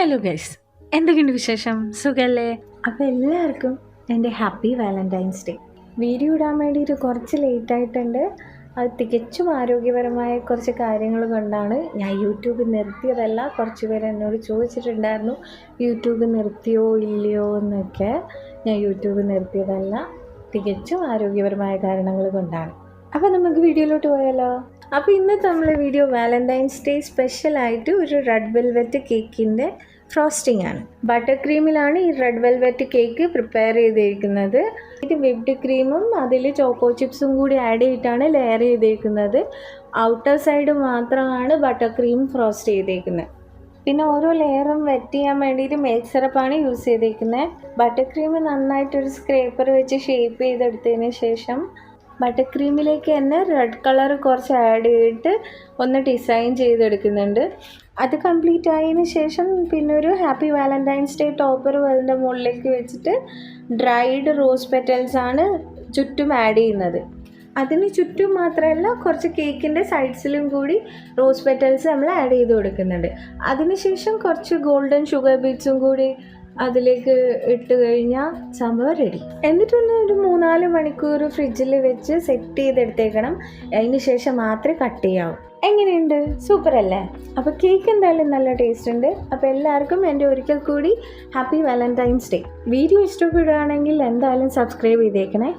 Hello guys, എന്തൊക്കെയുണ്ട് വിശേഷം? സുഖല്ലേ? അപ്പോൾ എല്ലാവർക്കും എൻ്റെ ഹാപ്പി വാലൻറ്റൈൻസ് ഡേ. വീഡിയോ ഇടാൻ വേണ്ടിയിട്ട് കുറച്ച് ലേറ്റായിട്ടുണ്ട്. അത് തികച്ചും ആരോഗ്യപരമായ കുറച്ച് കാര്യങ്ങൾ കൊണ്ടാണ് ഞാൻ യൂട്യൂബ് നിർത്തിയതല്ല. കുറച്ച് പേര് എന്നോട് ചോദിച്ചിട്ടുണ്ടായിരുന്നു യൂട്യൂബ് നിർത്തിയോ ഇല്ലയോ എന്നൊക്കെ. ഞാൻ യൂട്യൂബ് നിർത്തിയതല്ല, തികച്ചും ആരോഗ്യപരമായ കാരണങ്ങൾ കൊണ്ടാണ്. അപ്പോൾ നമുക്ക് വീഡിയോയിലോട്ട് പോയാലോ? അപ്പോൾ ഇന്നത്തെ നമ്മളെ വീഡിയോ വാലൻറ്റൈൻസ് ഡേ സ്പെഷ്യലായിട്ട് ഒരു റെഡ് വെൽവെറ്റ് കേക്കിൻ്റെ ഫ്രോസ്റ്റിംഗ് ആണ്. ബട്ടർ ക്രീമിലാണ് ഈ റെഡ് വെൽവെറ്റ് കേക്ക് പ്രിപ്പയർ ചെയ്തിരിക്കുന്നത്. ഇത് വിപ്ഡ് ക്രീമും അതിൽ ചോക്കോ ചിപ്സും കൂടി ആഡ് ചെയ്തിട്ടാണ് ലെയർ ചെയ്തിരിക്കുന്നത്. ഔട്ടർ സൈഡ് മാത്രമാണ് ബട്ടർ ക്രീം ഫ്രോസ്റ്റ് ചെയ്തിരിക്കുന്നത്. പിന്നെ ഓരോ ലെയറും വെറ്റ് ചെയ്യാൻ വേണ്ടിയിട്ട് മിൽക്ക് സിറപ്പാണ് യൂസ് ചെയ്തിരിക്കുന്നത്. ബട്ടർ ക്രീം നന്നായിട്ടൊരു സ്ക്രേപ്പർ വെച്ച് ഷേപ്പ് ചെയ്തെടുത്തതിന് ശേഷം ബട്ടർ ക്രീമിലേക്ക് തന്നെ റെഡ് കളർ കുറച്ച് ആഡ് ചെയ്തിട്ട് ഒന്ന് ഡിസൈൻ ചെയ്തെടുക്കുന്നുണ്ട്. അത് കംപ്ലീറ്റ് ആയതിന് ശേഷം പിന്നെ ഒരു ഹാപ്പി വാലൻറ്റൈൻസ് ഡേ ടോപ്പർ അതിൻ്റെ മുകളിലേക്ക് വെച്ചിട്ട് ഡ്രൈഡ് റോസ് പെറ്റൽസ് ആണ് ചുറ്റും ആഡ് ചെയ്യുന്നത്. അതിന് ചുറ്റും മാത്രമല്ല, കുറച്ച് കേക്കിൻ്റെ സൈഡ്സിലും കൂടി റോസ് പെറ്റൽസ് നമ്മൾ ആഡ് ചെയ്ത് കൊടുക്കുന്നുണ്ട്. അതിനുശേഷം കുറച്ച് ഗോൾഡൻ ഷുഗർ ബീറ്റ്സും കൂടി അതിലേക്ക് ഇട്ട് കഴിഞ്ഞാൽ സംഭവം റെഡി. എന്നിട്ടൊന്ന് ഒരു 3-4 മണിക്കൂർ ഫ്രിഡ്ജിൽ വെച്ച് സെറ്റ് ചെയ്തെടുത്തേക്കണം. അതിന് ശേഷം മാത്രമേ കട്ട് ചെയ്യാവൂ. എങ്ങനെയുണ്ട്? സൂപ്പർ അല്ലേ? അപ്പോൾ കേക്ക് എന്തായാലും നല്ല ടേസ്റ്റ് ഉണ്ട്. അപ്പോൾ എല്ലാവർക്കും എൻ്റെ ഒരിക്കൽ കൂടി ഹാപ്പി വാലൻറ്റൈൻസ് ഡേ. വീഡിയോ ഇഷ്ടപ്പെടുകയാണെങ്കിൽ എന്തായാലും സബ്സ്ക്രൈബ് ചെയ്തേക്കണേ.